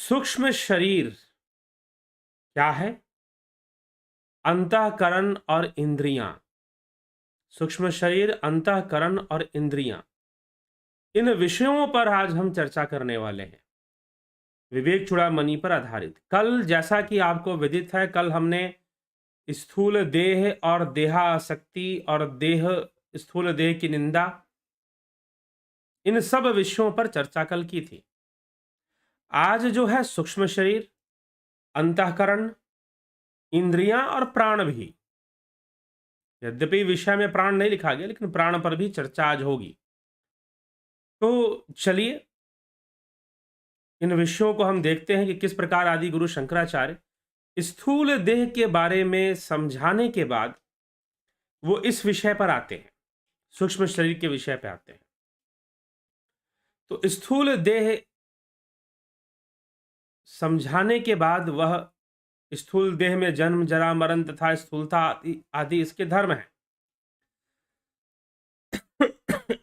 सूक्ष्म शरीर क्या है? अंतःकरण और इंद्रियां। सूक्ष्म शरीर, अंतःकरण और इंद्रियां, इन विषयों पर आज हम चर्चा करने वाले हैं, विवेक चूड़ामणि पर आधारित। कल जैसा कि आपको विदित है, कल हमने स्थूल देह और देहासक्ति और स्थूल देह की निंदा, इन सब विषयों पर चर्चा कल की थी। आज जो है सूक्ष्म शरीर, अंतःकरण, इंद्रियां और प्राण भी। यद्यपि विषय में प्राण नहीं लिखा गया, लेकिन प्राण पर भी चर्चा आज होगी। तो चलिए इन विषयों को हम देखते हैं कि किस प्रकार आदि गुरु शंकराचार्य स्थूल देह के बारे में समझाने के बाद वो इस विषय पर आते हैं, सूक्ष्म शरीर के विषय पर आते हैं। तो स्थूल देह समझाने के बाद वह स्थूल देह में जन्म, जरा, मरण तथा स्थूलता आदि इसके धर्म हैं।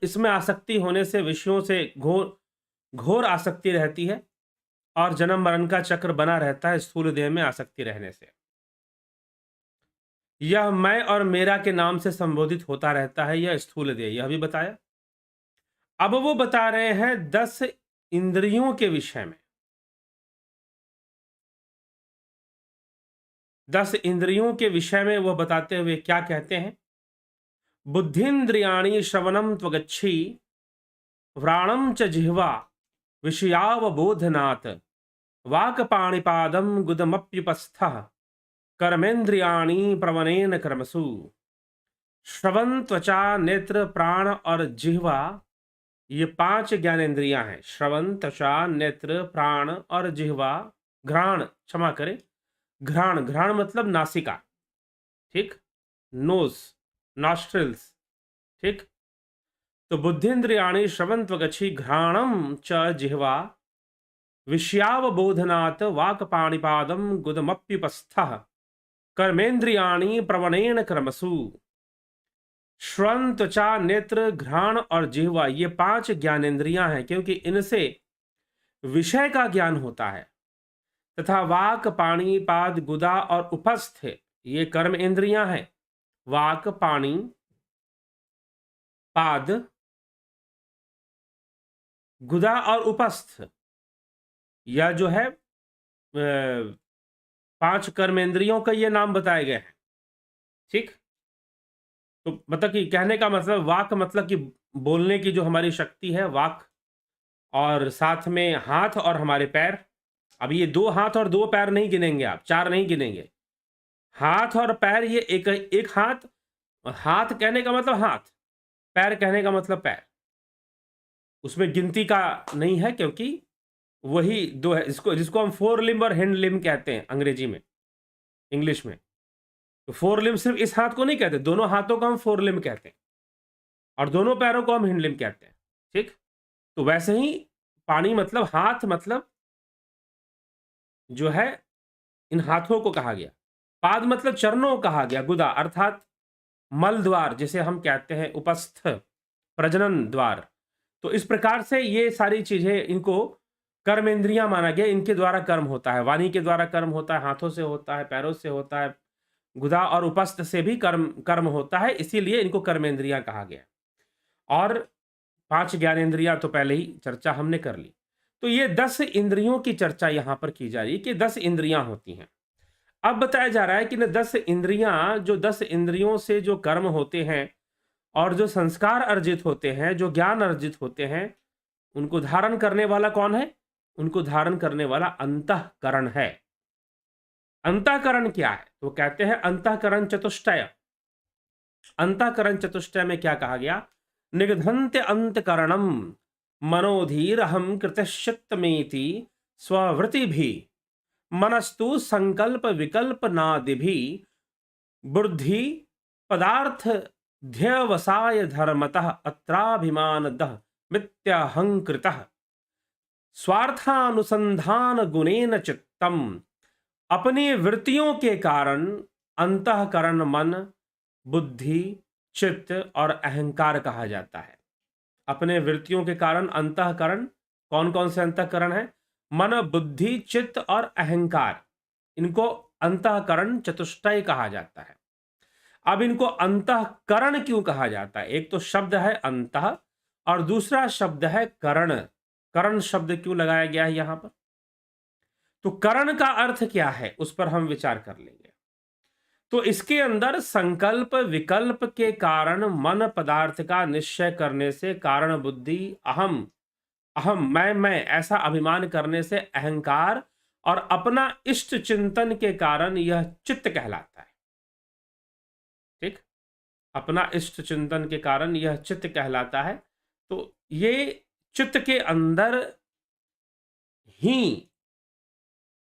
इसमें आसक्ति होने से विषयों से घोर आसक्ति रहती है और जन्म मरण का चक्र बना रहता है स्थूल देह में आसक्ति रहने से। यह मैं और मेरा के नाम से संबोधित होता रहता है, यह स्थूल देह, यह भी बताया। अब वो बता रहे हैं 10 इंद्रियों के विषय में। 10 इंद्रियों के विषय में वो बताते हुए क्या कहते हैं? बुद्धिन्द्रियाणि श्रवणं त्वगच्छि व्राणं च जिह्वा विषयावबोधनात् वाक्पाणिपादं गुदमप्युपस्थः कर्मेन्द्रियाणि प्रवणेन कर्मसु। श्रवण, त्वचा, नेत्र, प्राण और जिह्वा, ये 5 ज्ञानेंद्रियां हैं। श्रवण, त्वचा, नेत्र, प्राण और जिह्वा। घ्राण, क्षमा करें, घ्राण, घ्राण मतलब नासिका, ठीक, नोज, नॉस्ट्रिल्स, ठीक। तो बुद्धिन्द्रियाणि श्रवण त्वगच्छि घ्राणम च जिह्वा विषयावबोधनात् वाक्पाणिपादं गुदमप्युपस्थः कर्मेन्द्रियाणि प्रवणेन कर्मसु। श्रवण, त्वचा, नेत्र, घ्राण और जिह्वा, ये 5 ज्ञानेंद्रियां हैं, क्योंकि इनसे विषय का ज्ञान होता है। तथा वाक, पाणी, पाद, गुदा और उपस्थ, ये कर्म इंद्रियां हैं। वाक, पाणी, पाद, गुदा और उपस्थ, यह जो है 5 कर्मेंद्रियों का ये नाम बताए गए हैं, ठीक। तो मतलब कि कहने का मतलब, वाक मतलब कि बोलने की जो हमारी शक्ति है, वाक, और साथ में हाथ और हमारे पैर। अब ये 2 हाथ और 2 पैर नहीं गिनेंगे आप, 4 नहीं गिनेंगे। हाथ और पैर, ये एक हाथ, हाथ कहने का मतलब हाथ, पैर कहने का मतलब पैर, उसमें गिनती का नहीं है, क्योंकि वही 2 है, जिसको हम 4 लिम्ब और हैंड लिम्ब कहते हैं अंग्रेजी में, इंग्लिश में। तो 4 लिम्ब सिर्फ इस हाथ को नहीं कहते, दोनों हाथों को हम 4 लिम्ब कहते हैं और दोनों पैरों को हम हैंड लिम्ब कहते हैं, ठीक। तो वैसे ही पानी मतलब हाथ, मतलब जो है इन हाथों को कहा गया। पाद मतलब चरणों को कहा गया। गुदा अर्थात मल द्वार, जिसे हम कहते हैं उपस्थ, प्रजनन द्वार। तो इस प्रकार से ये सारी चीजें, इनको कर्मेंद्रियां माना गया, इनके द्वारा कर्म होता है। वाणी के द्वारा कर्म होता है, हाथों से होता है, पैरों से होता है, गुदा और उपस्थ से भी कर्म होता है, इसीलिए इनको कर्मेंद्रियां कहा गया। और 5 ज्ञानेंद्रियां तो पहले ही चर्चा हमने कर ली। तो ये 10 इंद्रियों की चर्चा यहां पर की जा रही है कि 10 इंद्रियां होती हैं। अब बताया जा रहा है कि 10 इंद्रियां, जो 10 इंद्रियों से जो कर्म होते हैं और जो संस्कार अर्जित होते हैं, जो ज्ञान अर्जित होते हैं, उनको धारण करने वाला कौन है? उनको धारण करने वाला अंतःकरण है। अंतःकरण क्या है? तो कहते हैं अंतःकरण चतुष्टय। अंतःकरण चतुष्टय में क्या कहा गया? निगधन्ते अंतकरणम मनोधीरहम कृतश्चित्तमेति स्ववृत्तिभि मनस्तु संकल्प विकल्प नादिभि बुद्धि पदार्थ ध्यवसाय धर्मतः अत्राभिमानदः मिथ्याहंकृतः स्वार्थानुसंधान गुणेन चित्तम। अपनी वृत्तियों के कारण अंतःकरण मन, बुद्धि, चित्त और अहंकार कहा जाता है। अपने वृत्तियों के कारण अंतःकरण, कौन कौन से अंतःकरण है? मन, बुद्धि, चित्त और अहंकार, इनको अंतःकरण चतुष्टय कहा जाता है। अब इनको अंतःकरण क्यों कहा जाता है? एक तो शब्द है अंतः और दूसरा शब्द है करण। करण शब्द क्यों लगाया गया है यहां पर? तो करण का अर्थ क्या है, उस पर हम विचार कर लेंगे। तो इसके अंदर संकल्प विकल्प के कारण मन पदार्थ का निश्चय करने से, कारण बुद्धि, अहम अहम मैं ऐसा अभिमान करने से अहंकार, और अपना इष्ट चिंतन के कारण यह चित्त कहलाता है। ठीक, अपना इष्ट चिंतन के कारण यह चित्त कहलाता है। तो ये चित्त के अंदर ही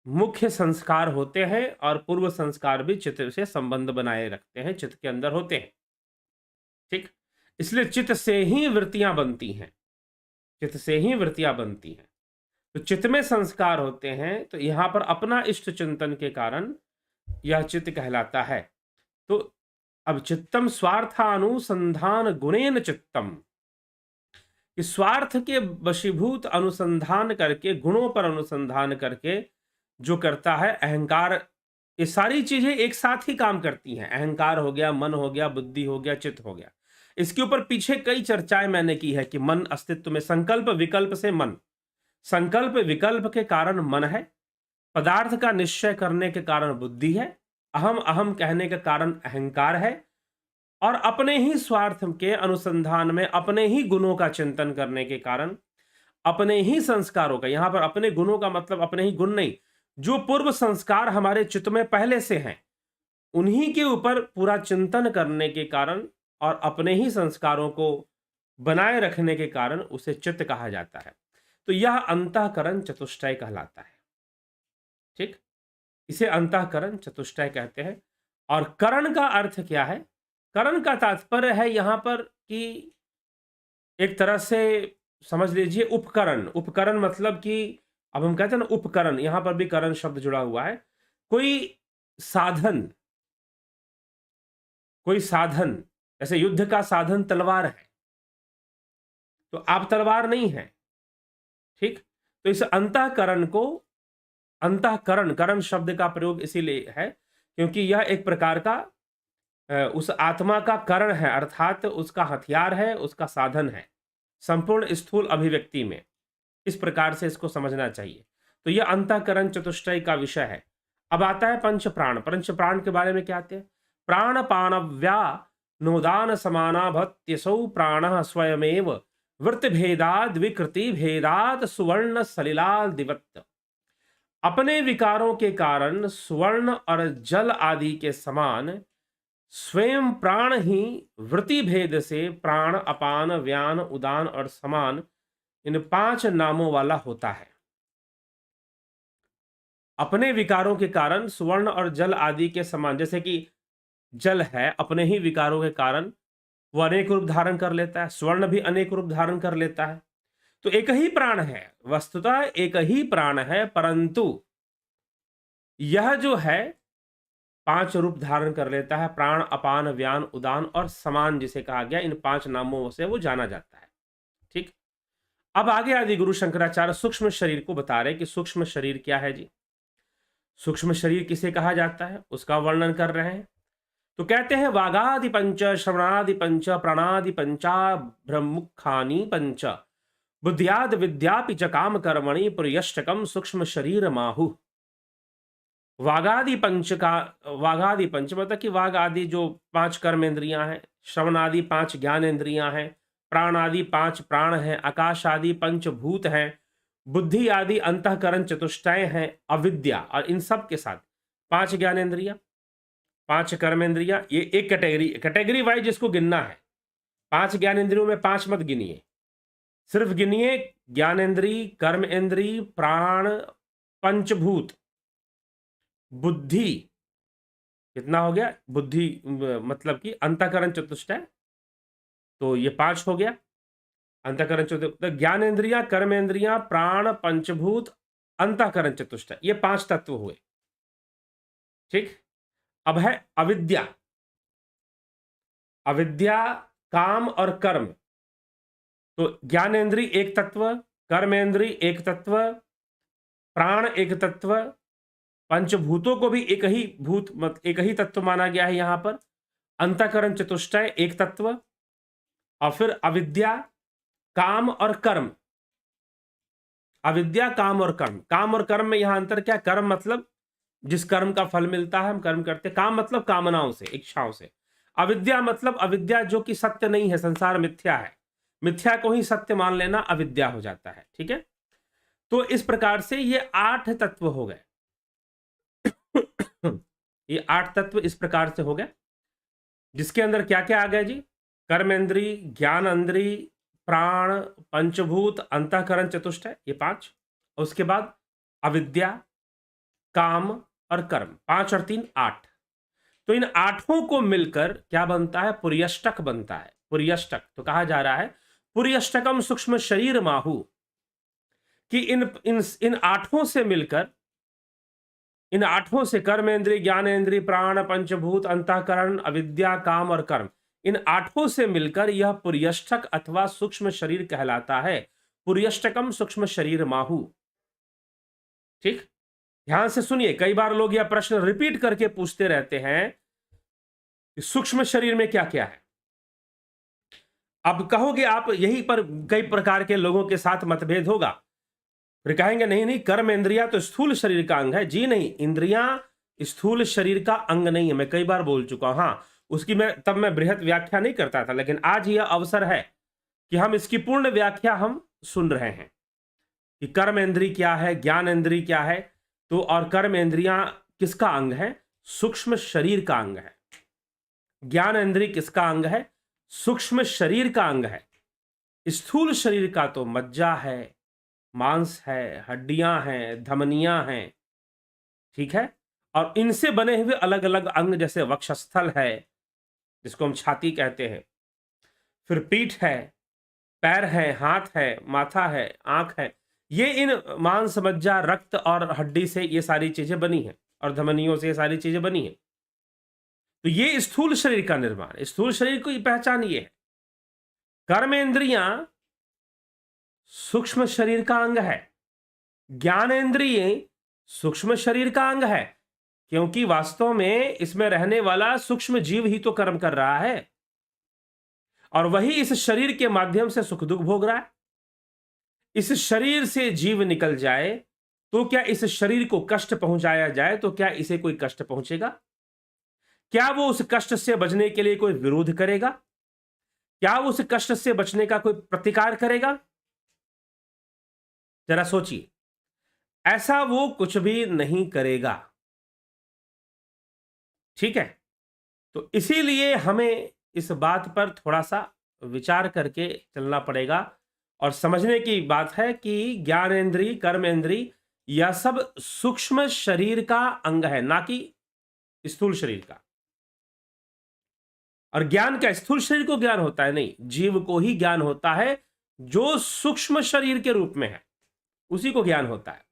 मुख्य संस्कार होते हैं और पूर्व संस्कार भी चित्त से संबंध बनाए रखते हैं, चित्त के अंदर होते हैं। ठीक, इसलिए चित्त से ही वृत्तियां बनती हैं, चित्त से ही वृत्तियां बनती हैं। तो चित्त में संस्कार होते हैं, तो यहां पर अपना इष्ट चिंतन के कारण यह चित्त कहलाता है। तो अब चित्तम स्वार्थानुसंधान गुणेन चित्तम, इस स्वार्थ के वशीभूत अनुसंधान करके, गुणों पर अनुसंधान करके जो करता है अहंकार, ये सारी चीजें एक साथ ही काम करती हैं। अहंकार हो गया, मन हो गया, बुद्धि हो गया, चित्त हो गया। इसके ऊपर पीछे कई चर्चाएं मैंने की है कि मन अस्तित्व में, संकल्प विकल्प से मन, संकल्प विकल्प के कारण मन है, पदार्थ का निश्चय करने के कारण बुद्धि है, अहम अहम कहने के कारण अहंकार है, और अपने ही स्वार्थ के अनुसंधान में अपने ही गुणों का चिंतन करने के कारण, अपने ही संस्कारों का, यहां पर अपने गुणों का मतलब अपने ही गुण नहीं, जो पूर्व संस्कार हमारे चित्त में पहले से हैं, उन्हीं के ऊपर पूरा चिंतन करने के कारण और अपने ही संस्कारों को बनाए रखने के कारण उसे चित्त कहा जाता है। तो यह अंतःकरण चतुष्टय कहलाता है। ठीक, इसे अंतःकरण चतुष्टय कहते हैं। और करण का अर्थ क्या है? करण का तात्पर्य है यहां पर कि एक तरह से समझ लीजिए उपकरण। उपकरण मतलब कि अब हम कहते हैं ना उपकरण, यहां पर भी करण शब्द जुड़ा हुआ है। कोई साधन, कोई साधन, जैसे युद्ध का साधन तलवार है, तो आप तलवार नहीं है। ठीक, तो इस अंतःकरण को, अंतःकरण, करण शब्द का प्रयोग इसीलिए है क्योंकि यह एक प्रकार का उस आत्मा का करण है, अर्थात उसका हथियार है, उसका साधन है संपूर्ण स्थूल अभिव्यक्ति में। इस प्रकार से इसको समझना चाहिए। तो यह अंतःकरण चतुष्टय का विषय है। अब आता है पंच प्राण। पंच प्राण के बारे में क्या आते हैं? प्राण पानव्या नोदान समानाभत्यसौ प्राण स्वयमेव वृत्ति भेदाद विकृति भेदाद सुवर्ण सलिलाल दिवत्त। अपने विकारों के कारण सुवर्ण और जल आदि के समान स्वयं प्राण ही वृत्ति भेद से प्राण, अपान, व्यान, उदान और समान, इन 5 नामों वाला होता है। अपने विकारों के कारण सुवर्ण और जल आदि के समान, जैसे कि जल है, अपने ही विकारों के कारण वो अनेक रूप धारण कर लेता है, स्वर्ण भी अनेक रूप धारण कर लेता है। तो एक ही प्राण है, वस्तुतः एक ही प्राण है, परंतु यह जो है 5 रूप धारण कर लेता है। प्राण, अपान, व्यान, उदान और समान जिसे कहा गया, इन 5 नामों से वो जाना जाता है। ठीक, अब आगे आदि गुरु शंकराचार्य सूक्ष्म शरीर को बता रहे कि सूक्ष्म शरीर क्या है जी। सूक्ष्म शरीर किसे कहा जाता है उसका वर्णन कर रहे हैं। तो कहते हैं वागादि पंच, श्रवणादि पंच, प्राणादि पंचा, ब्रह्मुखानि पंच, बुद्धियाद विद्यापि च काम कर्मणि पुर्यष्टकम सूक्ष्म शरीर माहु। वागादि पंच का, वागादि पंच मतलब कि वाग आदि जो 5 कर्मेंद्रियां हैं, श्रवण आदि 5 ज्ञानेंद्रियां हैं, प्राण आदि 5 प्राण हैं, आकाश आदि पंचभूत हैं, बुद्धि आदि अंतःकरण चतुष्टय हैं, अविद्या, और इन सब के साथ 5 ज्ञानेंद्रियां, 5 कर्मेंद्रियां, ये एक कैटेगरी, कैटेगरी वाइज इसको गिनना है। 5 ज्ञानेंद्रियों में 5 मत गिनिए, सिर्फ गिनिए ज्ञानेंद्री, कर्मेंद्री, प्राण, पंचभूत, बुद्धि। कितना हो गया? बुद्धि मतलब कि अंतःकरण चतुष्टय, तो ये 5 हो गया। अंतःकरण चतुष्टय, ज्ञानेंद्रियां, कर्मेंद्रियां, प्राण, पंचभूत, अंतःकरण चतुष्टय, ये 5 तत्व हुए। ठीक, अब है अविद्या। अविद्या, काम और कर्म। तो ज्ञानेंद्री एक तत्व, कर्मेंद्री एक तत्व, प्राण एक तत्व, पंचभूतों को भी एक ही एक ही तत्व माना गया है यहां पर, अंतःकरण चतुष्टय एक तत्व, और फिर अविद्या, काम और कर्म। अविद्या, काम और कर्म। काम और कर्म में यहां अंतर क्या? कर्म मतलब जिस कर्म का फल मिलता है हम कर्म करते, काम मतलब कामनाओं से, इच्छाओं से। अविद्या मतलब अविद्या जो कि सत्य नहीं है, संसार मिथ्या है, मिथ्या को ही सत्य मान लेना अविद्या हो जाता है। ठीक है, तो इस प्रकार से ये 8 तत्व हो गए। ये 8 तत्व इस प्रकार से हो गए, जिसके अंदर क्या क्या आ गया जी? कर्मेंद्री, ज्ञानेंद्री, प्राण, पंचभूत, अंतःकरण चतुष्टय, ये 5। उसके बाद अविद्या, काम और कर्म, 5 और 3 8। तो इन 8 को मिलकर क्या बनता है? पुर्यष्टक बनता है। पुर्यष्टक तो कहा जा रहा है पुर्यष्टकम सूक्ष्म शरीर माहु, कि इन 8 से मिलकर, इन 8 से कर्मेंद्रिय, ज्ञानेंद्रिय, प्राण, पंचभूत, अंतःकरण, अविद्या, काम और कर्म, इन 8 से मिलकर यह पुर्यष्टक अथवा सूक्ष्म शरीर कहलाता है। पुर्यष्टकम सूक्ष्म शरीर माहु। ठीक, ध्यान से सुनिए, कई बार लोग यह प्रश्न रिपीट करके पूछते रहते हैं कि सूक्ष्म शरीर में क्या क्या है। अब कहोगे आप, यही पर कई प्रकार के लोगों के साथ मतभेद होगा, फिर कहेंगे नहीं नहीं, कर्म इंद्रिया तो स्थूल शरीर का अंग है। जी नहीं, इंद्रियां स्थूल शरीर का अंग नहीं है, मैं कई बार बोल चुका हूं। हाँ, उसकी मैं बृहत व्याख्या नहीं करता था, लेकिन आज यह अवसर है कि हम इसकी पूर्ण व्याख्या हम सुन रहे हैं कि कर्म इंद्रिय क्या है, ज्ञान इंद्रिय क्या है। तो और कर्म इंद्रियां किसका अंग है? सूक्ष्म शरीर का अंग है। ज्ञान इंद्रिय किसका अंग है? सूक्ष्म शरीर का अंग है। स्थूल शरीर का तो मज्जा है, मांस है, हड्डियां हैं, धमनियां हैं। ठीक है, और इनसे बने हुए अलग अलग अंग, जैसे वक्षस्थल है जिसको हम छाती कहते हैं, फिर पीठ है, पैर है, हाथ है, माथा है, आंख है। ये इन मांस, मज्जा, रक्त और हड्डी से ये सारी चीजें बनी हैं, और धमनियों से ये सारी चीजें बनी हैं। तो ये स्थूल शरीर का निर्माण, स्थूल शरीर की पहचान ये है। कर्मेंद्रियां सूक्ष्म शरीर का अंग है, ज्ञानेंद्रिय सूक्ष्म शरीर का अंग है, क्योंकि वास्तव में इसमें रहने वाला सूक्ष्म जीव ही तो कर्म कर रहा है, और वही इस शरीर के माध्यम से सुख दुख भोग रहा है। इस शरीर से जीव निकल जाए तो क्या इस शरीर को कष्ट पहुंचाया जाए तो क्या इसे कोई कष्ट पहुंचेगा? क्या वो उस कष्ट से बचने के लिए कोई विरोध करेगा? क्या वो उस कष्ट से बचने का कोई प्रतिकार करेगा? जरा सोचिए, ऐसा वो कुछ भी नहीं करेगा। ठीक है, तो इसीलिए हमें इस बात पर थोड़ा सा विचार करके चलना पड़ेगा, और समझने की बात है कि ज्ञानेंद्रिय, कर्मेंद्रिय, यह सब सूक्ष्म शरीर का अंग है, ना कि स्थूल शरीर का। और ज्ञान क्या स्थूल शरीर को ज्ञान होता है? नहीं, जीव को ही ज्ञान होता है, जो सूक्ष्म शरीर के रूप में है उसी को ज्ञान होता है।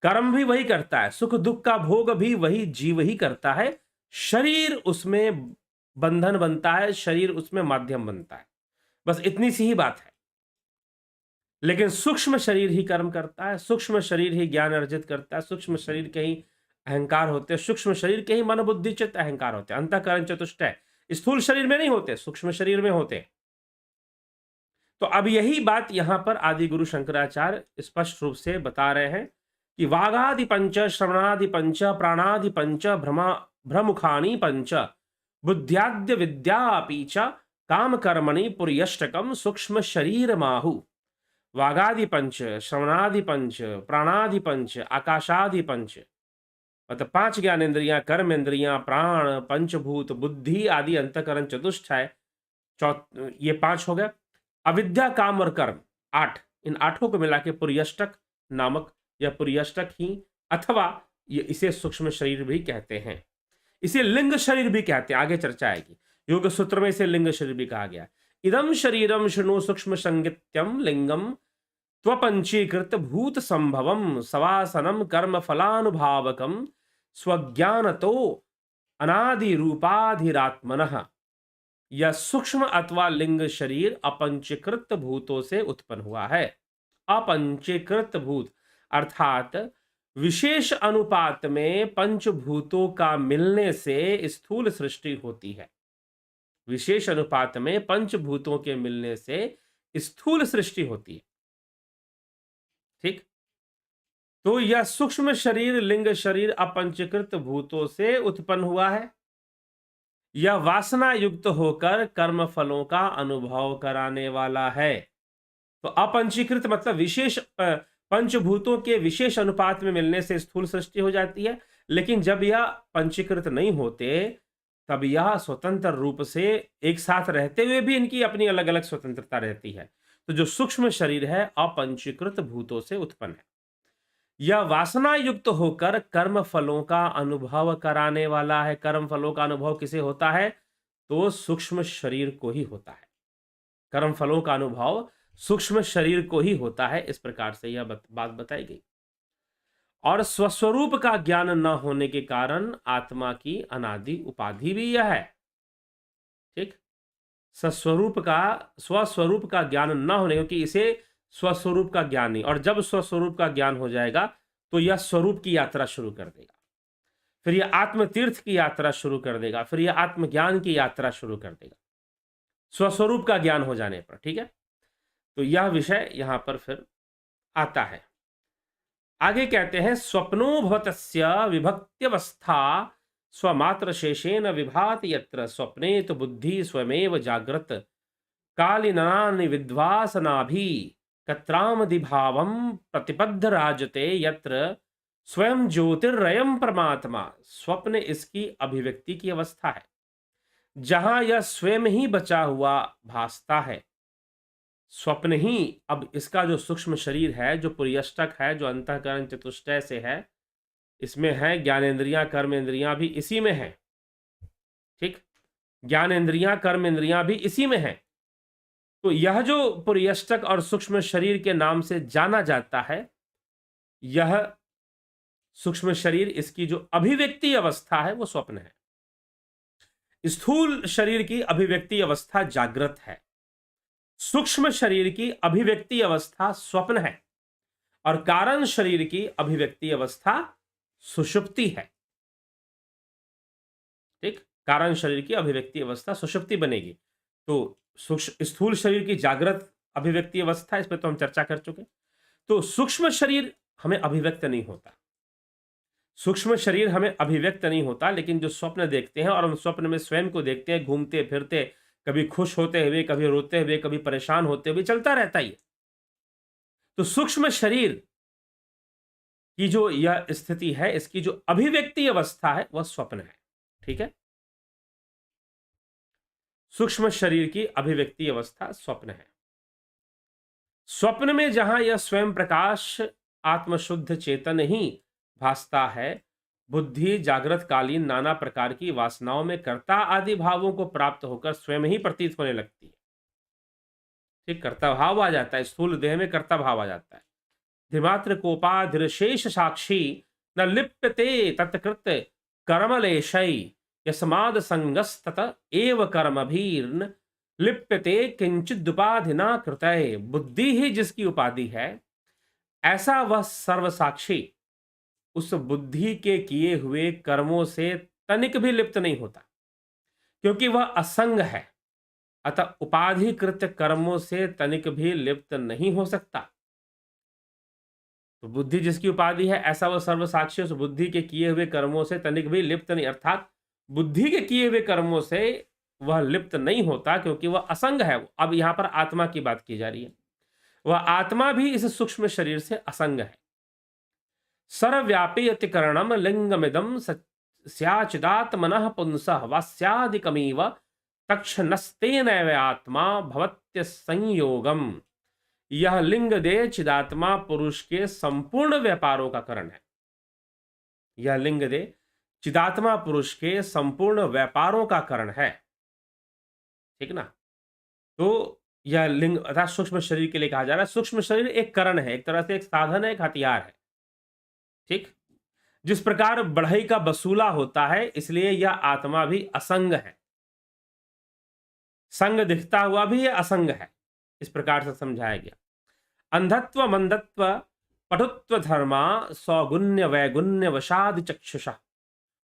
कर्म भी वही करता है, सुख दुख का भोग भी वही जीव ही करता है, शरीर उसमें बंधन बनता है, शरीर उसमें माध्यम बनता है, बस इतनी सी ही बात है। लेकिन सूक्ष्म शरीर ही कर्म करता है, सूक्ष्म शरीर ही ज्ञान अर्जित करता है, सूक्ष्म शरीर के ही अहंकार होते हैं, सूक्ष्म शरीर के ही मन बुद्धि चित्त अहंकार होते हैं। अंतःकरण चतुष्टय स्थूल शरीर में नहीं होते, सूक्ष्म शरीर में होते। तो अब यही बात यहां पर आदि गुरु शंकराचार्य स्पष्ट रूप से बता रहे हैं कि वागादि पंच, श्रवणादि पंच, प्राणादि पंच, भ्रमुखानी पंच, बुद्ध्याद्य विद्यापि च काम कर्मणि पुर्यष्टकम सूक्ष्म शरीर माहु। वागादि पंच, श्रवणादि पंच, प्राणादि पंच, आकाशादि पंच, मतलब 5 ज्ञानेंद्रियां, कर्म इंद्रियां, प्राण, पंचभूत, बुद्धि आदि, अंतःकरण चतुष्टय, ये 5 हो गए। अविद्या, काम और कर्म 8, इन 8 को मिला के पुर्यष्टक नामक, या पुर्यष्टक ही, अथवा ये इसे सूक्ष्म शरीर भी कहते हैं, इसे लिंग शरीर भी कहते हैं। आगे चर्चा आएगी, योग सूत्र में इसे लिंग शरीर भी कहा गया। इदम शरीरम शृणु सूक्ष्म संगित्यम लिंगम त्वपंचीकृत भूत संभवम सवासनम कर्म फलानुभावकम स्वज्ञानतो अनादि रूपाधिरात्मनः। यह सूक्ष्म अथवा लिंग शरीर अपंचीकृत भूतों से उत्पन्न हुआ है। अपंचीकृत भूत अर्थात विशेष अनुपात में पंचभूतों का मिलने से स्थूल सृष्टि होती है। विशेष अनुपात में पंचभूतों के मिलने से स्थूल सृष्टि होती है। ठीक। तो यह सूक्ष्म शरीर लिंग शरीर अपंचीकृत भूतों से उत्पन्न हुआ है। यह वासना युक्त होकर कर्म फलों का अनुभव कराने वाला है। तो अपंचीकृत मतलब विशेष पंचभूतों के विशेष अनुपात में मिलने से स्थूल सृष्टि हो जाती है। लेकिन जब यह पंचीकृत नहीं होते तब यह स्वतंत्र रूप से एक साथ रहते हुए भी इनकी अपनी अलग अलग स्वतंत्रता रहती है। तो जो सूक्ष्म शरीर है अपंचीकृत भूतों से उत्पन्न है। यह वासना युक्त होकर कर्म फलों का अनुभव कराने वाला है। कर्म फलों का अनुभव किसे होता है? तो सूक्ष्म शरीर को ही होता है। कर्म फलों का अनुभव सूक्ष्म शरीर को ही होता है। इस प्रकार से यह बात बताई गई। और स्वस्वरूप का ज्ञान न होने के कारण आत्मा की अनादि उपाधि भी यह है। ठीक। स्वस्वरूप का ज्ञान न होने, क्योंकि इसे स्वस्वरूप का ज्ञान नहीं, और जब स्वस्वरूप का ज्ञान हो जाएगा तो यह स्वरूप की यात्रा शुरू कर देगा। फिर यह आत्म तीर्थ की यात्रा शुरू कर देगा। फिर यह आत्मज्ञान की यात्रा शुरू कर देगा स्वस्वरूप का ज्ञान हो जाने पर। ठीक है। तो यह विषय यहां पर फिर आता है। आगे कहते हैं स्वप्नो भवतस्य विभक्त्यवस्था स्वमात्र शेषेन विभाति यत्र स्वप्ने तो बुद्धि स्वयमेव जागृत कालिनानि विद्वासनाभि कत्रामदिभावं प्रतिपद्ध राजते यत्र स्वयं ज्योतिर्रयं परमात्मा। स्वप्न इसकी अभिव्यक्ति की अवस्था है जहां यह स्वयं ही बचा हुआ भासता है। स्वप्न ही अब इसका जो सूक्ष्म शरीर है, जो पुर्यष्टक है, जो अंतःकरण चतुष्टय से है, इसमें है ज्ञानेंद्रियां कर्म इंद्रियां भी इसी में है। ठीक। ज्ञानेंद्रियां कर्म इंद्रियां भी इसी में है। तो यह जो पुर्यष्टक और सूक्ष्म शरीर के नाम से जाना जाता है, यह सूक्ष्म शरीर इसकी जो अभिव्यक्ति अवस्था है वो स्वप्न है। स्थूल शरीर की अभिव्यक्ति अवस्था जागृत है। सूक्ष्म शरीर की अभिव्यक्ति अवस्था स्वप्न है। और कारण शरीर की अभिव्यक्ति अवस्था सुषुप्ति है। ठीक। कारण शरीर की अभिव्यक्ति अवस्था सुषुप्ति बनेगी। तो स्थूल शरीर की जागृत अभिव्यक्ति अवस्था, इस पर तो हम चर्चा कर चुके। तो सूक्ष्म शरीर हमें अभिव्यक्त नहीं होता। सूक्ष्म शरीर हमें अभिव्यक्त नहीं होता, लेकिन जो स्वप्न देखते हैं और हम स्वप्न में स्वयं को देखते हैं घूमते फिरते, कभी खुश होते हुए, कभी रोते हुए, कभी परेशान होते हुए, चलता रहता ही। तो सूक्ष्म शरीर की जो यह स्थिति है, इसकी जो अभिव्यक्ति अवस्था है वह स्वप्न है। ठीक है। सूक्ष्म शरीर की अभिव्यक्ति अवस्था स्वप्न है। स्वप्न में जहां यह स्वयं प्रकाश आत्मशुद्ध चेतन ही भासता है, बुद्धि जागृत कालीन नाना प्रकार की वासनाओं में कर्ता आदि भावों को प्राप्त होकर स्वयं ही प्रतीत होने लगती है। ठीक। कर्ता भाव आ जाता है, स्थूल देह में कर्ता भाव आ जाता है। धीमात्र कोपाधिशेष साक्षी न लिप्यते तत्कृत कर्मलेशै यस्माद संगस्तत एव कर्मभीर्न लिप्यते किंचिदुपाधिना कृतय। बुद्धि ही जिसकी उपाधि है, ऐसा वह सर्वसाक्षी उस बुद्धि के किए हुए कर्मों से तनिक भी लिप्त नहीं होता, क्योंकि वह असंग है। अतः उपाधिकृत कर्मों से तनिक भी लिप्त नहीं हो सकता। तो बुद्धि जिसकी उपाधि है, ऐसा वह सर्वसाक्षी उस बुद्धि के किए हुए कर्मों से तनिक भी लिप्त नहीं, अर्थात बुद्धि के किए हुए कर्मों से वह लिप्त नहीं होता, क्योंकि वह असंग है। अब यहां पर आत्मा की बात की जा रही है। वह आत्मा भी इस सूक्ष्म शरीर से असंग है। सर्वव्यापी अतिकरणम लिंगमिदम स्याचिदात्मनः पुंसः वास्यादिकमिव तक्षणस्तेनैव आत्मा भवत्य संयोगम। यह लिंग देह चिदात्मा पुरुष के संपूर्ण व्यापारों का कारण है। यह लिंग देह चिदात्मा पुरुष के संपूर्ण व्यापारों का कारण है। ठीक ना। तो यह लिंग अर्थात सूक्ष्म शरीर के लिए कहा जा रहा है। सूक्ष्म शरीर एक करण है, एक तरह से एक साधन है, एक हथियार है। ठीक। जिस प्रकार बढ़ई का बसूला होता है, इसलिए यह आत्मा भी असंग है। संग दिखता हुआ भी यह असंग है, इस प्रकार से समझाया गया। अंधत्व मंदत्व पटुत्व धर्मा सौगुण्य वैगुण्य वशादि चक्षुषा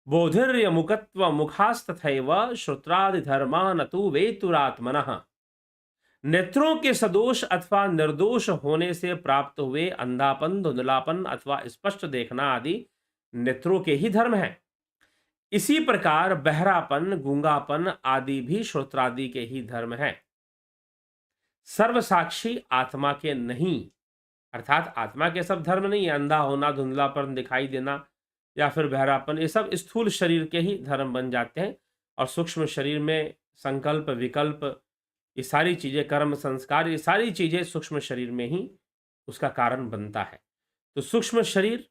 बोधिर्य मुखत्व मुखास्तथैव श्रोत्रादि धर्मा न तु वेतुरात्मनः। नेत्रों के सदोष अथवा निर्दोष होने से प्राप्त हुए अंधापन, धुंधलापन अथवा स्पष्ट देखना आदि नेत्रों के ही धर्म है। इसी प्रकार बहरापन, गूंगापन आदि भी श्रोत्रादि के ही धर्म है, सर्वसाक्षी आत्मा के नहीं। अर्थात आत्मा के सब धर्म नहीं है। अंधा होना, धुंधलापन दिखाई देना या फिर बहरापन, ये सब स्थूल शरीर के ही धर्म बन जाते हैं। और सूक्ष्म शरीर में संकल्प, विकल्प, ये सारी चीजें, कर्म, संस्कार, ये सारी चीजें सूक्ष्म शरीर में ही उसका कारण बनता है। तो सूक्ष्म शरीर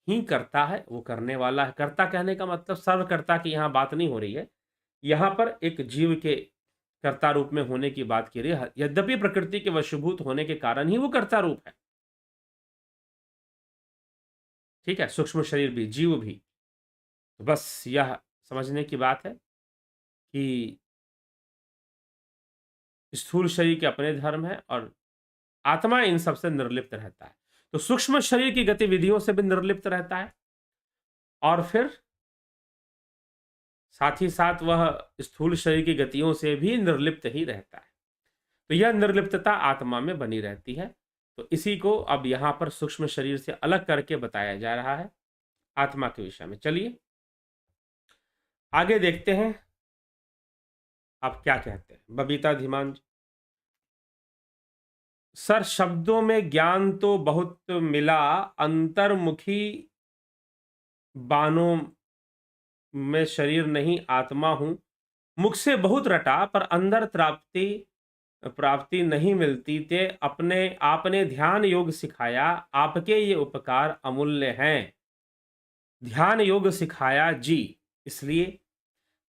ही करता है, वो करने वाला है। कर्ता कहने का मतलब सर्वकर्ता की यहाँ बात नहीं हो रही है। यहाँ पर एक जीव के कर्ता रूप में होने की बात की रही है। यद्यपि प्रकृति के वशीभूत होने के कारण ही वो कर्ता रूप है, ठीक है, सूक्ष्म शरीर भी, जीव भी। तो बस यह समझने की बात है कि स्थूल शरीर के अपने धर्म है और आत्मा इन सबसे निर्लिप्त रहता है। तो सूक्ष्म शरीर की गतिविधियों से भी निर्लिप्त रहता है और फिर साथ ही साथ वह स्थूल शरीर की गतियों से भी निर्लिप्त ही रहता है। तो यह निर्लिप्तता आत्मा में बनी रहती है। तो इसी को अब यहां पर सूक्ष्म शरीर से अलग करके बताया जा रहा है आत्मा के विषय में। चलिए आगे देखते हैं आप क्या कहते हैं। बबीता धीमान जी। सर, शब्दों में ज्ञान तो बहुत मिला, अंतर्मुखी बानों में शरीर नहीं आत्मा हूं। मुख से बहुत रटा पर अंदर प्राप्ति नहीं मिलती ते अपने आपने ध्यान योग सिखाया, आपके ये उपकार अमूल्य हैं। ध्यान योग सिखाया जी इसलिए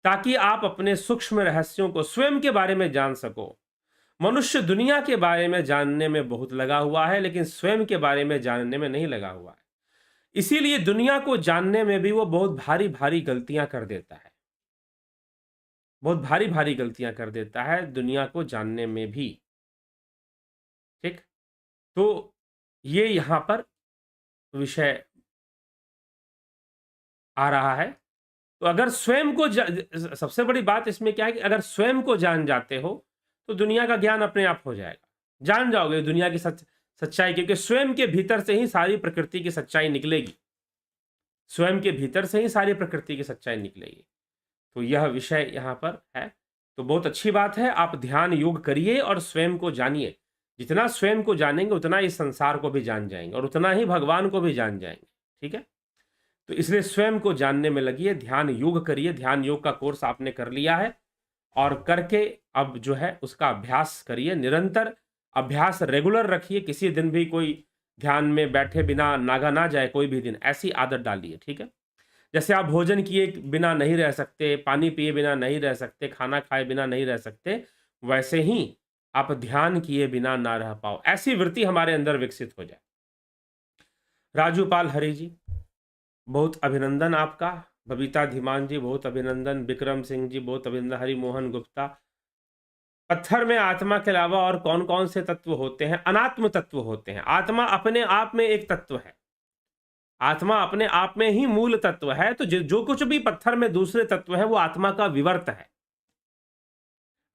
ताकि आप अपने सूक्ष्म रहस्यों को स्वयं के बारे में जान सको। मनुष्य दुनिया के बारे में जानने में बहुत लगा हुआ है, लेकिन स्वयं के बारे में जानने में नहीं लगा हुआ है। इसीलिए दुनिया को जानने में भी वो बहुत भारी भारी गलतियां कर देता है, बहुत भारी भारी गलतियां कर देता है दुनिया को जानने में भी। ठीक, तो ये यहां पर विषय आ रहा है। तो अगर स्वयं को सबसे बड़ी बात इसमें क्या है कि अगर स्वयं को जान जाते हो तो दुनिया का ज्ञान अपने आप हो जाएगा। जान जाओगे दुनिया की सच्चाई, क्योंकि स्वयं के भीतर से ही सारी प्रकृति की सच्चाई निकलेगी। स्वयं के भीतर से ही सारी प्रकृति की सच्चाई निकलेगी। तो यह विषय यहाँ पर है। तो बहुत अच्छी बात है, आप ध्यान योग करिए और स्वयं को जानिए। जितना स्वयं को जानेंगे उतना इस संसार को भी जान जाएंगे और उतना ही भगवान को भी जान जाएंगे। ठीक है, तो इसलिए स्वयं को जानने में लगिए, ध्यान योग करिए। ध्यान योग का कोर्स आपने कर लिया है और करके अब जो है उसका अभ्यास करिए, निरंतर अभ्यास रेगुलर रखिए। किसी दिन भी कोई ध्यान में बैठे बिना नागा ना जाए, कोई भी दिन ऐसी आदत डालिए। ठीक है, जैसे आप भोजन किए बिना नहीं रह सकते, पानी पिए बिना नहीं रह सकते, खाना खाए बिना नहीं रह सकते, वैसे ही आप ध्यान किए बिना ना रह पाओ। ऐसी वृत्ति हमारे अंदर विकसित हो जाए। राजूपाल हरि जी, बहुत अभिनंदन आपका। बबीता धीमान जी, बहुत अभिनंदन। विक्रम सिंह जी, बहुत अभिनंदन। हरिमोहन गुप्ता, पत्थर में आत्मा के अलावा और कौन कौन से तत्व होते हैं? अनात्म तत्व होते हैं। आत्मा अपने आप में एक तत्व है, आत्मा अपने आप में ही मूल तत्व है। तो जो कुछ भी पत्थर में दूसरे तत्व है वो आत्मा का विवर्त है।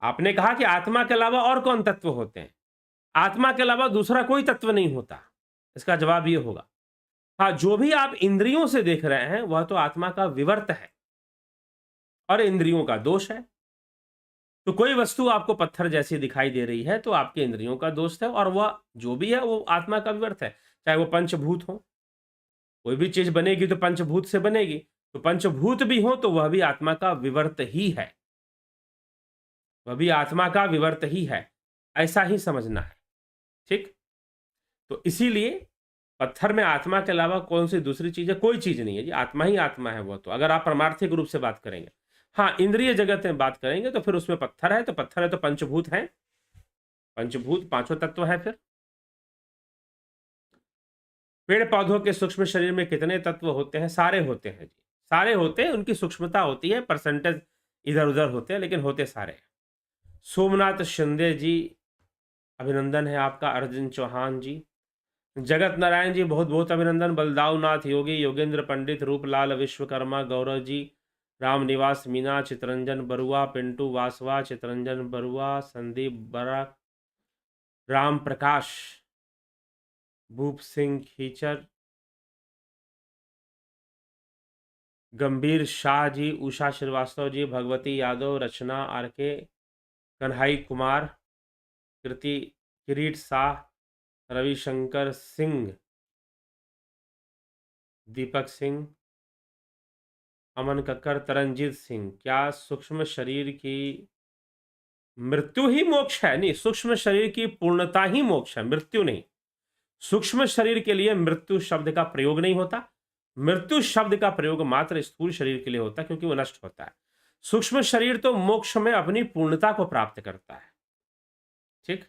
आपने कहा कि आत्मा के अलावा और कौन तत्व होते हैं? आत्मा के अलावा दूसरा कोई तत्व नहीं होता। इसका जवाब ये होगा, हाँ, जो भी आप इंद्रियों से देख रहे हैं वह तो आत्मा का विवर्त है और इंद्रियों का दोष है। तो कोई वस्तु आपको पत्थर जैसी दिखाई दे रही है तो आपके इंद्रियों का दोष है, और वह जो भी है वो आत्मा का विवर्त है। चाहे वो पंचभूत हो, कोई भी चीज बनेगी तो पंचभूत से बनेगी, तो पंचभूत भी हो तो वह भी आत्मा का विवर्त ही है, वह भी आत्मा का विवर्त ही है। ऐसा ही समझना है। ठीक, तो इसीलिए पत्थर में आत्मा के अलावा कौन सी दूसरी चीज है? कोई चीज नहीं है जी, आत्मा ही आत्मा है वो तो। अगर आप परमार्थिक रूप से बात करेंगे, हाँ, इंद्रिय जगत में बात करेंगे तो फिर उसमें पत्थर है, तो पत्थर है तो पंचभूत है, पंचभूत पांचों तत्व है। फिर पेड़ पौधों के सूक्ष्म शरीर में कितने तत्व होते हैं? सारे होते हैं जी, सारे होते हैं। उनकी सूक्ष्मता होती है, परसेंटेज इधर उधर होते हैं, लेकिन होते सारे हैं। सोमनाथ शिंदे जी, अभिनंदन है आपका। अर्जुन चौहान जी, जगत नारायण जी बहुत बहुत अभिनंदन। बलदाव नाथ योगी, योगेंद्र पंडित, रूपलाल विश्वकर्मा, गौरव जी, रामनिवास मीना, चितरंजन बरुआ, पिंटू वासवा, चितरंजन बरुआ, संदीप बरा, राम प्रकाश, भूप सिंह खीचर, गंभीर शाह जी, उषा श्रीवास्तव जी, भगवती यादव, रचना आरके, कन्हई कुमार, कृति, किरीट शाह, रविशंकर सिंह, दीपक सिंह, अमन कक्कर, तरनजीत सिंह। क्या सूक्ष्म शरीर की मृत्यु ही मोक्ष है? नहीं, सूक्ष्म शरीर की पूर्णता ही मोक्ष है, मृत्यु नहीं। सूक्ष्म शरीर के लिए मृत्यु शब्द का प्रयोग नहीं होता। मृत्यु शब्द का प्रयोग मात्र स्थूल शरीर के लिए होता है, क्योंकि वो नष्ट होता है। सूक्ष्म शरीर तो मोक्ष में अपनी पूर्णता को प्राप्त करता है। ठीक,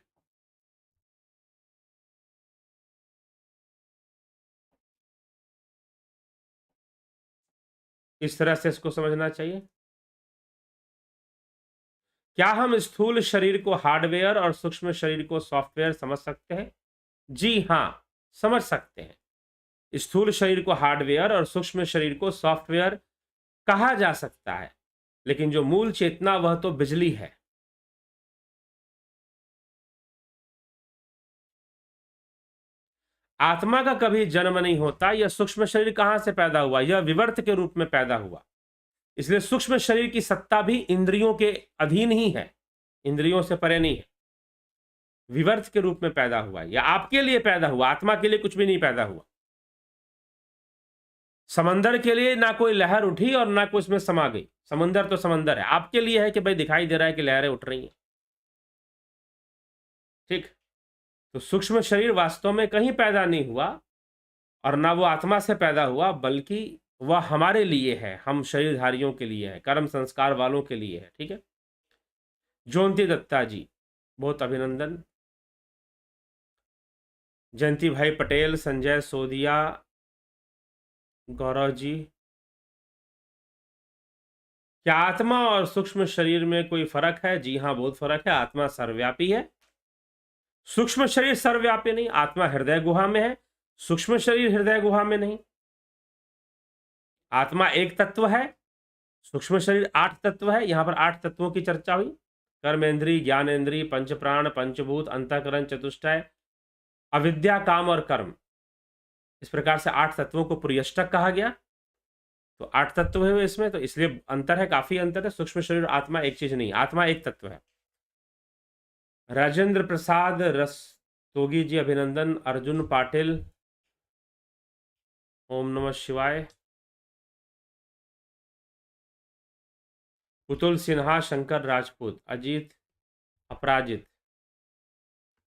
इस तरह से इसको समझना चाहिए। क्या हम स्थूल शरीर को हार्डवेयर और सूक्ष्म शरीर को सॉफ्टवेयर समझ सकते हैं? जी हां, समझ सकते हैं। स्थूल शरीर को हार्डवेयर और सूक्ष्म शरीर को सॉफ्टवेयर कहा जा सकता है, लेकिन जो मूल चेतना वह तो बिजली है। आत्मा का कभी जन्म नहीं होता। यह सूक्ष्म शरीर कहां से पैदा हुआ? यह विवर्त के रूप में पैदा हुआ। इसलिए सूक्ष्म शरीर की सत्ता भी इंद्रियों के अधीन ही है, इंद्रियों से परे नहीं है। विवर्त के रूप में पैदा हुआ, या आपके लिए पैदा हुआ, आत्मा के लिए कुछ भी नहीं पैदा हुआ। समंदर के लिए ना कोई लहर उठी और ना कोई उसमें समा गई। समंदर तो समंदर है, आपके लिए है कि भाई दिखाई दे रहा है कि लहरें उठ रही हैं। ठीक, तो सूक्ष्म शरीर वास्तव में कहीं पैदा नहीं हुआ, और ना वो आत्मा से पैदा हुआ, बल्कि वह हमारे लिए है, हम शरीरधारियों के लिए है, कर्म संस्कार वालों के लिए है। ठीक है, ज्योति दत्ता जी बहुत अभिनंदन। जयंती भाई पटेल, संजय सोदिया, गौरव जी। क्या आत्मा और सूक्ष्म शरीर में कोई फर्क है? जी हाँ, बहुत फर्क है। आत्मा सर्वव्यापी है, सूक्ष्म शरीर सर्वव्यापी नहीं। आत्मा हृदय गुहा में है, सूक्ष्म शरीर हृदय गुहा में नहीं। आत्मा एक तत्व है, सूक्ष्म शरीर 8 तत्व है। यहां पर 8 तत्वों की चर्चा हुई। कर्मेंद्री, ज्ञानेंद्री, पंच प्राण, पंचभूत, अंतःकरण, चतुष्टय, अविद्या, काम और कर्म। इस प्रकार से 8 तत्वों को पुर्यष्टक कहा गया। तो 8 तत्व है इसमें, तो इसलिए अंतर है, काफी अंतर है। सूक्ष्म शरीर आत्मा एक चीज नहीं, आत्मा एक तत्व है। राजेंद्र प्रसाद रस्तोगी जी अभिनंदन। अर्जुन पाटिल, ओम नमः शिवाय। पुतुल सिन्हा, शंकर राजपूत, अजीत अपराजित,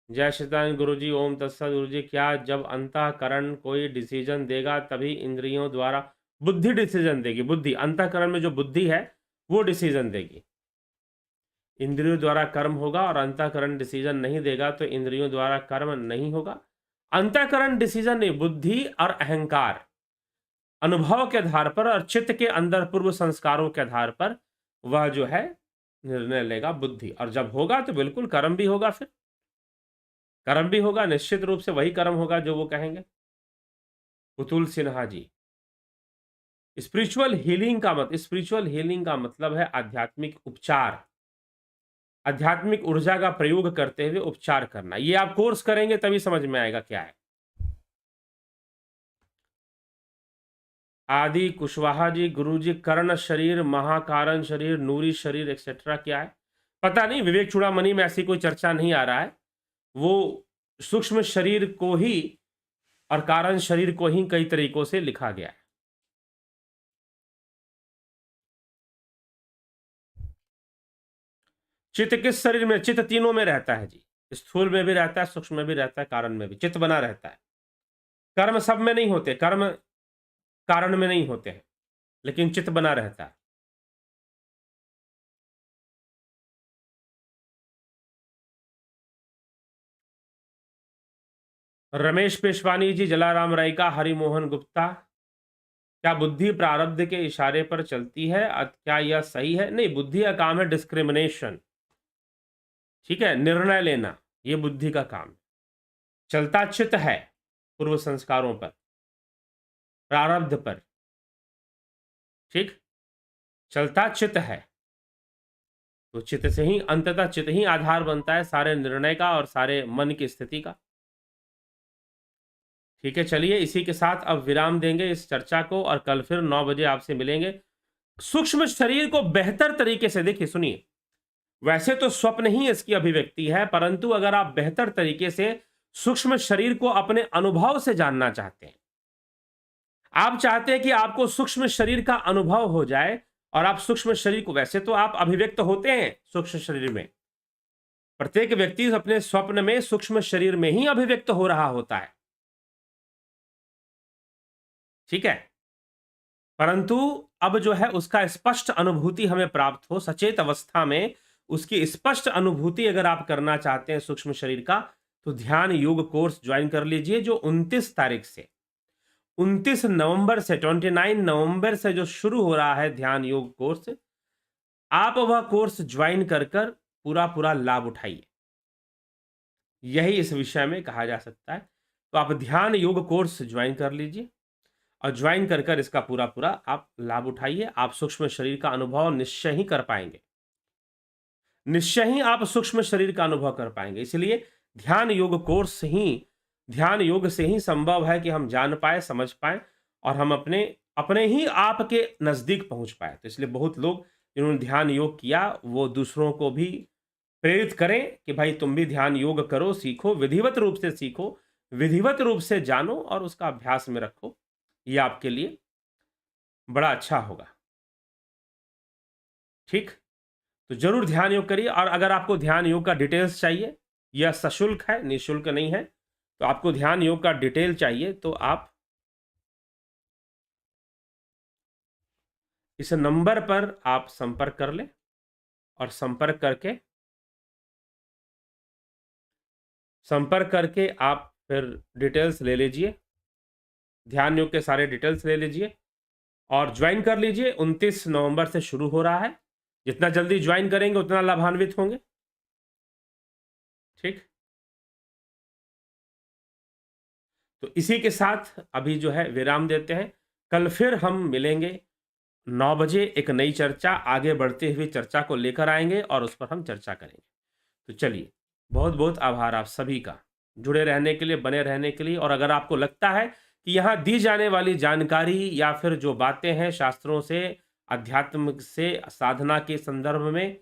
जय श्रीतान गुरु जी, ओम तत्सत गुरु जी। क्या जब अंतःकरण कोई डिसीजन देगा तभी इंद्रियों द्वारा बुद्धि डिसीजन देगी? बुद्धि, अंतःकरण में जो बुद्धि है वो डिसीजन देगी। इंद्रियों द्वारा कर्म होगा और अंतःकरण डिसीजन नहीं देगा तो इंद्रियों द्वारा कर्म नहीं होगा। अंतःकरण डिसीजन नहीं, बुद्धि और अहंकार अनुभव के आधार पर और चित्त के अंदर पूर्व संस्कारों के आधार पर वह जो है निर्णय लेगा, बुद्धि। और जब होगा तो बिल्कुल कर्म भी होगा, फिर कर्म भी होगा, निश्चित रूप से वही कर्म होगा जो वो कहेंगे। पुतुल सिन्हा जी, स्पिरिचुअल हीलिंग का मतलब है आध्यात्मिक उपचार, आध्यात्मिक ऊर्जा का प्रयोग करते हुए उपचार करना। ये आप कोर्स करेंगे तभी समझ में आएगा क्या है। आदि कुशवाहा जी, गुरु जी, कर्ण शरीर, महाकारण शरीर, नूरी शरीर एक्सेट्रा क्या है? पता नहीं, विवेक चूड़ामणि में ऐसी कोई चर्चा नहीं आ रहा है। वो सूक्ष्म शरीर को ही और कारण शरीर को ही कई तरीकों से लिखा गया है। चित्त किस शरीर में? चित्त तीनों में रहता है जी, स्थूल में भी रहता है, सूक्ष्म में भी रहता है, कारण में भी चित्त बना रहता है। कर्म सब में नहीं होते, कर्म कारण में नहीं होते हैं, लेकिन चित्त बना रहता है। रमेश पेशवानी जी, जलाराम राय का, हरिमोहन गुप्ता। क्या बुद्धि प्रारब्ध के इशारे पर चलती है? क्या यह सही है? नहीं, बुद्धि का काम है डिस्क्रिमिनेशन। ठीक है, निर्णय लेना, ये बुद्धि का काम है। चलता चित्त है, पूर्व संस्कारों पर, प्रारब्ध पर, ठीक? चलता चित्त है, तो चित्त से ही अंततः चित्त ही आधार बनता है सारे निर्णय का और सारे मन की स्थिति का। ठीक है, चलिए इसी के साथ अब विराम देंगे इस चर्चा को और कल फिर 9 बजे आपसे मिलेंगे। सूक्ष्म शरीर को बेहतर तरीके से देखिए, सुनिए, वैसे तो स्वप्न ही इसकी अभिव्यक्ति है, परंतु अगर आप बेहतर तरीके से सूक्ष्म शरीर को अपने अनुभव से जानना चाहते हैं, आप चाहते हैं कि आपको सूक्ष्म शरीर का अनुभव हो जाए और आप सूक्ष्म शरीर को, वैसे तो आप अभिव्यक्त होते हैं सूक्ष्म शरीर में, प्रत्येक व्यक्ति अपने स्वप्न में सूक्ष्म शरीर में ही अभिव्यक्त हो रहा होता है, ठीक है, परंतु अब जो है उसका स्पष्ट अनुभूति हमें प्राप्त हो, सचेत अवस्था में उसकी स्पष्ट अनुभूति अगर आप करना चाहते हैं सूक्ष्म शरीर का, तो ध्यान योग कोर्स ज्वाइन कर लीजिए, जो 29 तारीख से 29 नवंबर से 29 नवंबर से जो शुरू हो रहा है ध्यान योग कोर्स, आप वह कोर्स ज्वाइन कर पूरा लाभ उठाइए, यही इस विषय में कहा जा सकता है। तो आप ध्यान योग कोर्स ज्वाइन कर लीजिए और ज्वाइन कर इसका पूरा आप लाभ उठाइए। आप सूक्ष्म शरीर का अनुभव निश्चय ही कर पाएंगे, निश्चय ही आप सूक्ष्म शरीर का अनुभव कर पाएंगे। इसलिए ध्यान योग कोर्स ही, ध्यान योग से ही संभव है कि हम जान पाए, समझ पाए और हम अपने अपने ही आप के नजदीक पहुंच पाए। तो इसलिए बहुत लोग जिन्होंने ध्यान योग किया वो दूसरों को भी प्रेरित करें कि भाई तुम भी ध्यान योग करो, सीखो, विधिवत रूप से सीखो, विधिवत रूप से जानो और उसका अभ्यास में रखो, ये आपके लिए बड़ा अच्छा होगा। ठीक, तो जरूर ध्यान योग करिए। और अगर आपको ध्यान योग का डिटेल्स चाहिए, यह सशुल्क है, निःशुल्क नहीं है, तो आपको ध्यान योग का डिटेल चाहिए तो आप इस नंबर पर आप संपर्क कर लें और संपर्क करके आप फिर डिटेल्स ले लीजिए, ध्यान योग के सारे डिटेल्स ले लीजिए और ज्वाइन कर लीजिए। 29 नवंबर से शुरू हो रहा है, जितना जल्दी ज्वाइन करेंगे उतना लाभान्वित होंगे। ठीक, तो इसी के साथ अभी जो है विराम देते हैं। कल फिर हम मिलेंगे 9 बजे, एक नई चर्चा, आगे बढ़ते हुए चर्चा को लेकर आएंगे और उस पर हम चर्चा करेंगे। तो चलिए, बहुत बहुत आभार आप सभी का जुड़े रहने के लिए, बने रहने के लिए। और अगर आपको लगता है कि यहाँ दी जाने वाली जानकारी या फिर जो बातें हैं शास्त्रों से, अध्यात्म से, साधना के संदर्भ में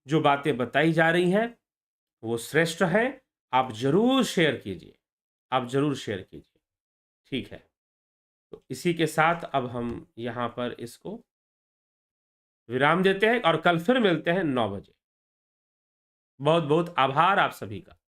जो बातें बताई जा रही हैं वो श्रेष्ठ हैं, आप जरूर शेयर कीजिए, आप जरूर शेयर कीजिए। ठीक है, तो इसी के साथ अब हम यहाँ पर इसको विराम देते हैं और कल फिर मिलते हैं 9 बजे। बहुत बहुत आभार आप सभी का।